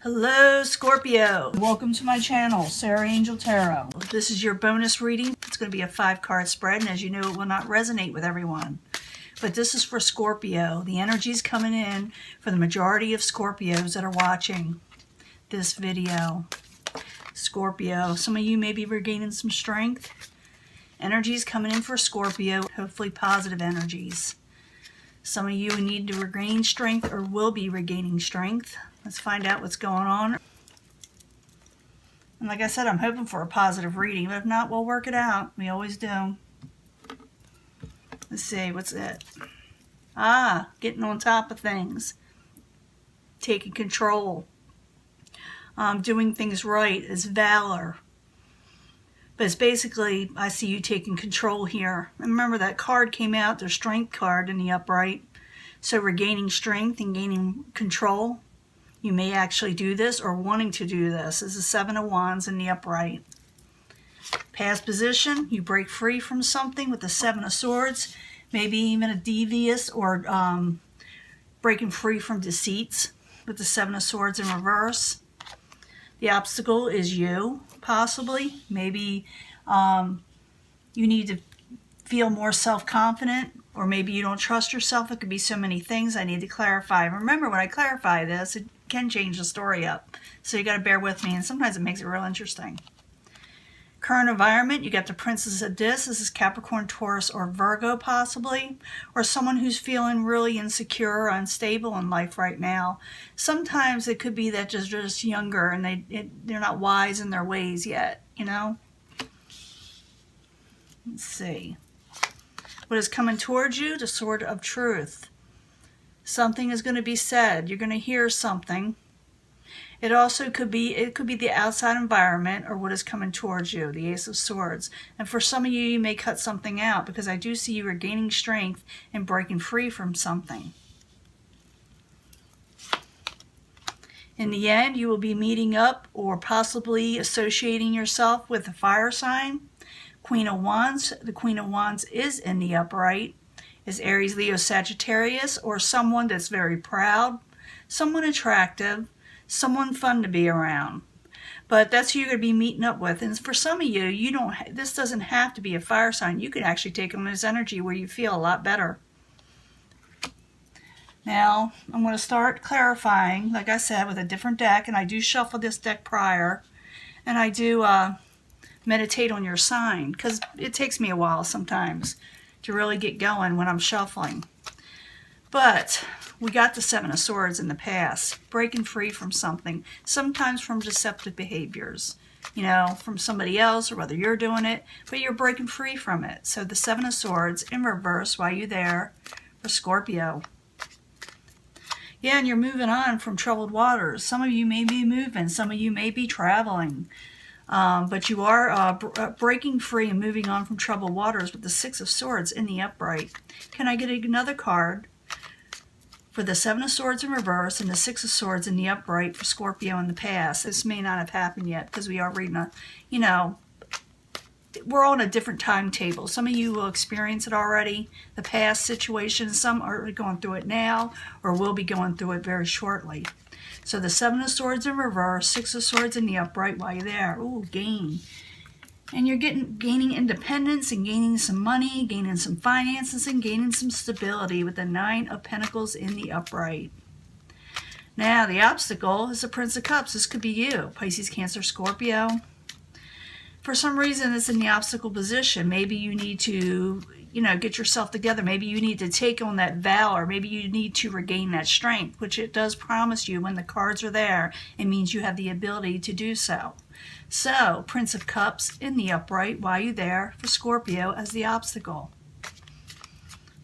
Hello, Scorpio. Welcome to my channel, Sarah Angel Tarot. This is your bonus reading. It's going to be a 5-card spread, and as you know, it will not resonate with everyone. But this is for Scorpio. The energy is coming in for the majority of Scorpios that are watching this video. Scorpio, some of you may be regaining some strength. Energies coming in for Scorpio, hopefully positive energies. Some of you need to regain strength or will be regaining strength. Let's find out what's going on. And like I said, I'm hoping for a positive reading, but if not, we'll work it out. We always do. Let's see, what's it? Getting on top of things. Taking control. Doing things right is valor. But it's basically, I see you taking control here. And remember that card came out, their strength card in the upright. So regaining strength and gaining control. You may actually do this or wanting to do this. This is 7 of Wands in the upright. Past position, you break free from something with the 7 of Swords. Maybe even a devious or breaking free from deceits with the 7 of Swords in reverse. The obstacle is you, possibly. Maybe you need to feel more self-confident, or maybe you don't trust yourself. It could be so many things I need to clarify. Remember, when I clarify this, it can change the story up. So you got to bear with me, and sometimes it makes it real interesting. Current environment, you got the Princess of Discs. This is Capricorn, Taurus, or Virgo possibly, or someone who's feeling really insecure or unstable in life right now. Sometimes it could be that they're just younger and they're not wise in their ways yet, you know? Let's see. What is coming towards you? The Sword of Truth. Something is going to be said. You're going to hear something. It also could be the outside environment or what is coming towards you, the Ace of Swords. And for some of you, you may cut something out because I do see you regaining strength and breaking free from something. In the end, you will be meeting up or possibly associating yourself with a fire sign. Queen of Wands. The Queen of Wands is in the upright. Is Aries, Leo, Sagittarius, or someone that's very proud, someone attractive, someone fun to be around. But that's who you're going to be meeting up with. And for some of you, this doesn't have to be a fire sign. You can actually take on this energy where you feel a lot better. Now, I'm going to start clarifying, like I said, with a different deck. And I do shuffle this deck prior. And I do meditate on your sign, because it takes me a while sometimes to really get going when I'm shuffling. But we got the 7 of Swords in the past, breaking free from something, sometimes from deceptive behaviors, you know, from somebody else or whether you're doing it, but you're breaking free from it. So the 7 of Swords in reverse while you're there for Scorpio. Yeah, and you're moving on from troubled waters. Some of you may be moving, some of you may be traveling. But you are breaking free and moving on from troubled waters with the 6 of Swords in the upright. Can I get another card for the 7 of Swords in reverse and the 6 of Swords in the upright for Scorpio in the past? This may not have happened yet because we are reading we're on a different timetable. Some of you will experience it already, the past situation. Some are going through it now or will be going through it very shortly. So the 7 of Swords in reverse, 6 of Swords in the upright while you're there. Ooh, gain. And you're gaining independence and gaining some money, gaining some finances, and gaining some stability with the 9 of Pentacles in the upright. Now, the obstacle is the Prince of Cups. This could be you, Pisces, Cancer, Scorpio. For some reason, it's in the obstacle position. Maybe you need to, get yourself together. Maybe you need to take on that valor. Maybe you need to regain that strength, which it does promise you when the cards are there. It means you have the ability to do so. So, Prince of Cups in the upright while you're there for Scorpio as the obstacle.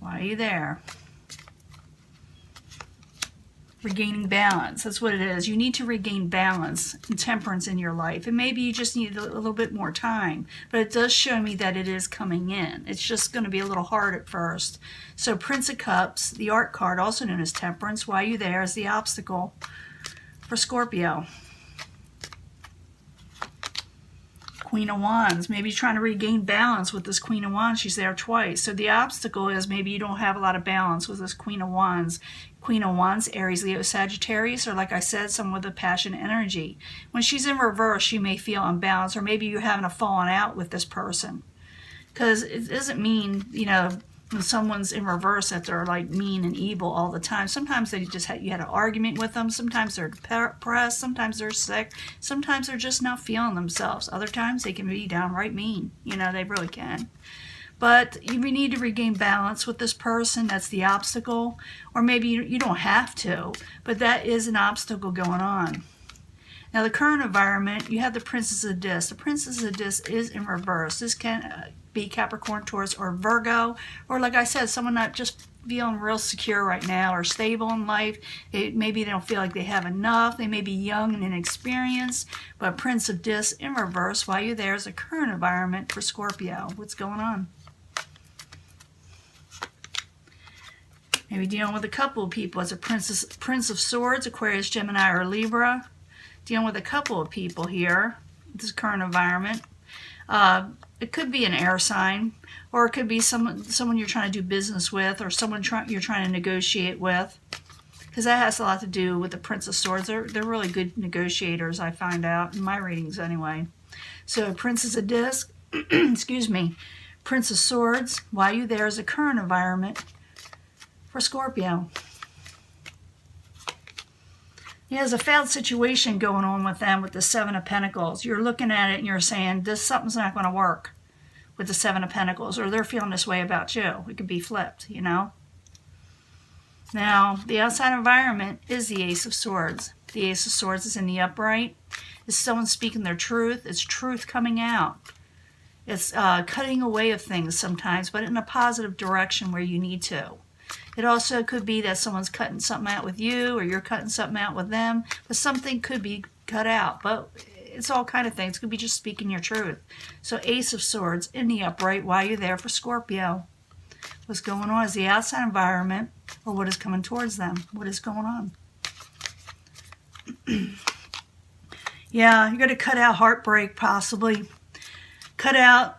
While you're there. Regaining balance. That's what it is. You need to regain balance and temperance in your life. And maybe you just need a little bit more time. But it does show me that it is coming in. It's just going to be a little hard at first. So Prince of Cups, the art card, also known as Temperance, while you're there is the obstacle for Scorpio. Queen of Wands. Maybe you're trying to regain balance with this Queen of Wands. She's there twice. So the obstacle is maybe you don't have a lot of balance with this Queen of Wands. Queen of Wands, Aries, Leo, Sagittarius, or like I said, someone with a passion energy. When she's in reverse, you may feel unbalanced, or maybe you're having a falling out with this person. Because it doesn't mean, you know, when someone's in reverse that they're like mean and evil all the time. Sometimes they just you had an argument with them. Sometimes they're depressed. Sometimes they're sick. Sometimes they're just not feeling themselves. Other times they can be downright mean. You know, they really can. But you need to regain balance with this person. That's the obstacle. Or maybe you don't have to, but that is an obstacle going on. Now, the current environment, you have the Princess of Discs. The Princess of Discs is in reverse. This can be Capricorn, Taurus, or Virgo. Or like I said, someone not just feeling real secure right now or stable in life. Maybe they don't feel like they have enough. They may be young and inexperienced. But Prince of Discs in reverse, while you're there, is a current environment for Scorpio. What's going on? Maybe dealing with a couple of people as a Prince of Swords, Aquarius, Gemini, or Libra. Dealing with a couple of people here, this current environment. It could be an air sign, or it could be someone you're trying to do business with, or someone you're trying to negotiate with, because that has a lot to do with the Prince of Swords. They're really good negotiators, I find out, in my readings anyway. So Princess of Discs, excuse me, Prince of Swords, while you're there is a current environment for Scorpio. Yeah, there's a failed situation going on with them with the Seven of Pentacles. You're looking at it and you're saying, something's not going to work with the Seven of Pentacles, or they're feeling this way about you. It could be flipped, you know. Now, the outside environment is the Ace of Swords. The Ace of Swords is in the upright. It's someone speaking their truth. It's truth coming out. It's cutting away of things sometimes, but in a positive direction where you need to. It also could be that someone's cutting something out with you, or you're cutting something out with them, but something could be cut out. But it's all kind of things. It could be just speaking your truth. So Ace of Swords in the upright while you're there for Scorpio. What's going on is the outside environment, or what is coming towards them. What is going on? Yeah, you're going to cut out heartbreak, possibly. Cut out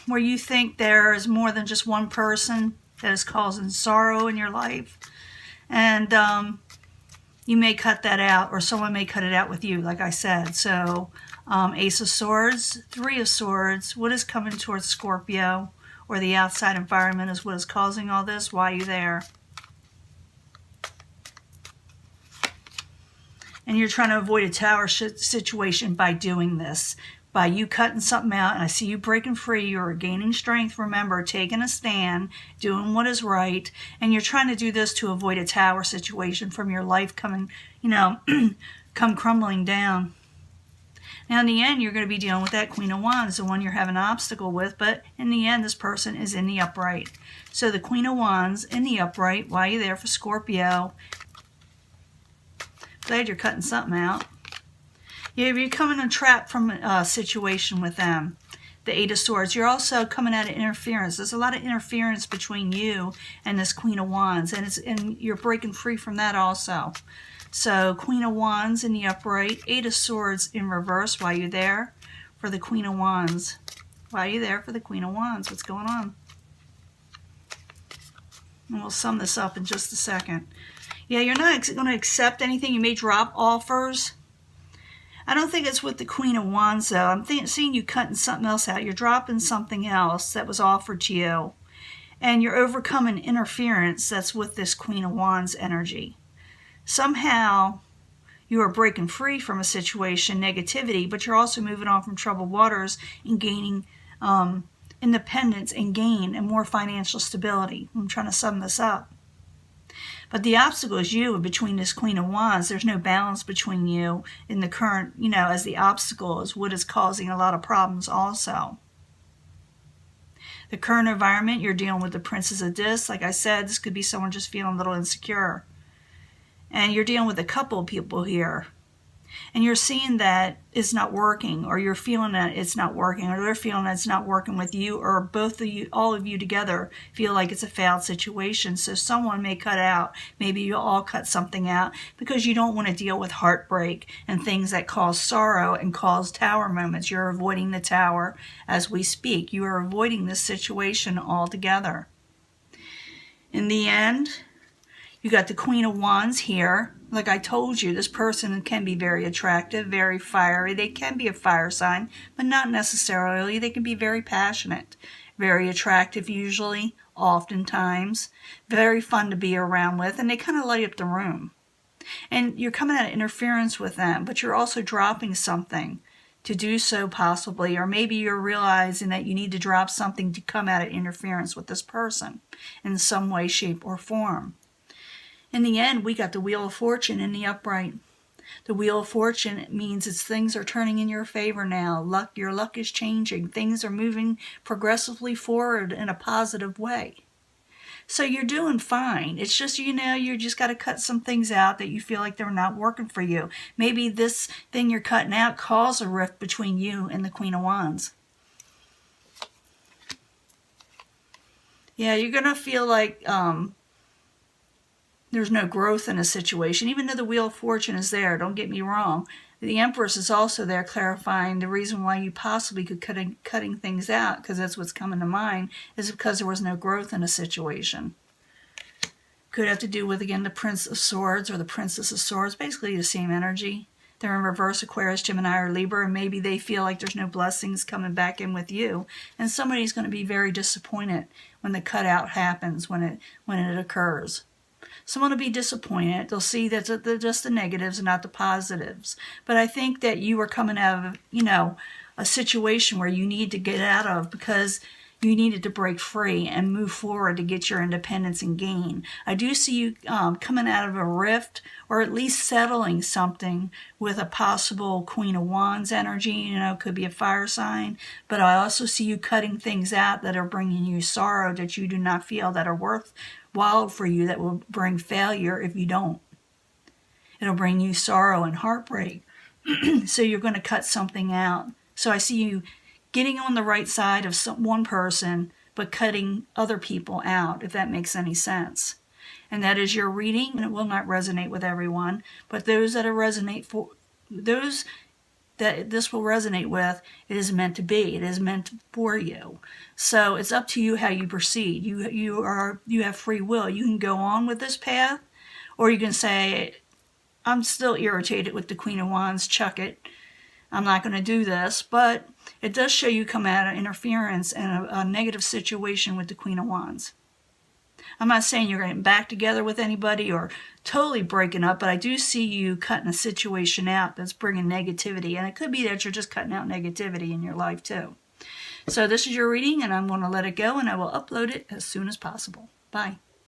where you think there is more than just one person that is causing sorrow in your life. And you may cut that out, or someone may cut it out with you, like I said. So Ace of Swords, Three of Swords, what is coming towards Scorpio, or the outside environment is what is causing all this. Why are you there? And you're trying to avoid a tower situation by doing this. By you cutting something out, and I see you breaking free, you're gaining strength, remember, taking a stand, doing what is right, and you're trying to do this to avoid a tower situation from your life coming, you know, come crumbling down. Now, in the end, you're going to be dealing with that Queen of Wands, the one you're having an obstacle with, but in the end, this person is in the upright. So the Queen of Wands in the upright, while you're there for Scorpio. Glad you're cutting something out. Yeah, you're coming untrapped from a situation with them. The Eight of Swords. You're also coming out of interference. There's a lot of interference between you and this Queen of Wands. And you're breaking free from that also. So Queen of Wands in the upright. Eight of Swords in reverse while you're there for the Queen of Wands. While you're there for the Queen of Wands. What's going on? And we'll sum this up in just a second. Yeah, you're not going to accept anything. You may drop offers. I don't think it's with the Queen of Wands, though. I'm seeing you cutting something else out. You're dropping something else that was offered to you. And you're overcoming interference that's with this Queen of Wands energy. Somehow, you are breaking free from a situation, negativity, but you're also moving on from troubled waters and gaining independence and gain and more financial stability. I'm trying to sum this up. But the obstacle is you between this Queen of Wands. There's no balance between you in the current, you know, as the obstacle is what is causing a lot of problems also. The current environment, you're dealing with the Princess of Discs. Like I said, this could be someone just feeling a little insecure. And you're dealing with a couple of people here. And you're seeing that it's not working, or you're feeling that it's not working, or they're feeling that it's not working with you, or both of you, all of you together feel like it's a failed situation. So someone may cut out, maybe you'll all cut something out because you don't want to deal with heartbreak and things that cause sorrow and cause tower moments. You're avoiding the tower as we speak. You are avoiding this situation altogether. In the end, you got the Queen of Wands here. Like I told you, this person can be very attractive, very fiery. They can be a fire sign, but not necessarily. They can be very passionate, very attractive usually, oftentimes, very fun to be around with, and they kind of light up the room. And you're coming at interference with them, but you're also dropping something to do so possibly, or maybe you're realizing that you need to drop something to come out of interference with this person in some way, shape, or form. In the end, we got the Wheel of Fortune in the upright. The Wheel of Fortune means things are turning in your favor now. Your luck is changing. Things are moving progressively forward in a positive way. So you're doing fine. It's just, you just got to cut some things out that you feel like they're not working for you. Maybe this thing you're cutting out caused a rift between you and the Queen of Wands. Yeah, you're going to feel like there's no growth in a situation, even though the Wheel of Fortune is there. Don't get me wrong. The Empress is also there clarifying the reason why you possibly could cutting things out, because that's what's coming to mind, is because there was no growth in a situation. Could have to do with, again, the Prince of Swords or the Princess of Swords, basically the same energy. They're in reverse, Aquarius, Gemini, or Libra, and maybe they feel like there's no blessings coming back in with you. And somebody's going to be very disappointed when the cutout happens, when it occurs. Someone will be disappointed. They'll see that they're just the negatives and not the positives. But I think that you are coming out of, a situation where you need to get out of because you needed to break free and move forward to get your independence and gain. I do see you coming out of a rift, or at least settling something with a possible Queen of Wands energy. Could be a fire sign. But I also see you cutting things out that are bringing you sorrow that you do not feel that are worthwhile for you, that will bring failure if you don't. It'll bring you sorrow and heartbreak. So you're going to cut something out. So I see you getting on the right side of one person, but cutting other people out, if that makes any sense. And that is your reading, and it will not resonate with everyone, but those that this will resonate with, it is meant to be. It is meant for you. So it's up to you how you proceed. You have free will. You can go on with this path, or you can say, I'm still irritated with the Queen of Wands, chuck it. I'm not going to do this. But it does show you come out of interference and a negative situation with the Queen of Wands. I'm not saying you're getting back together with anybody or totally breaking up, but I do see you cutting a situation out that's bringing negativity. And it could be that you're just cutting out negativity in your life too. So this is your reading, and I'm going to let it go, and I will upload it as soon as possible. Bye.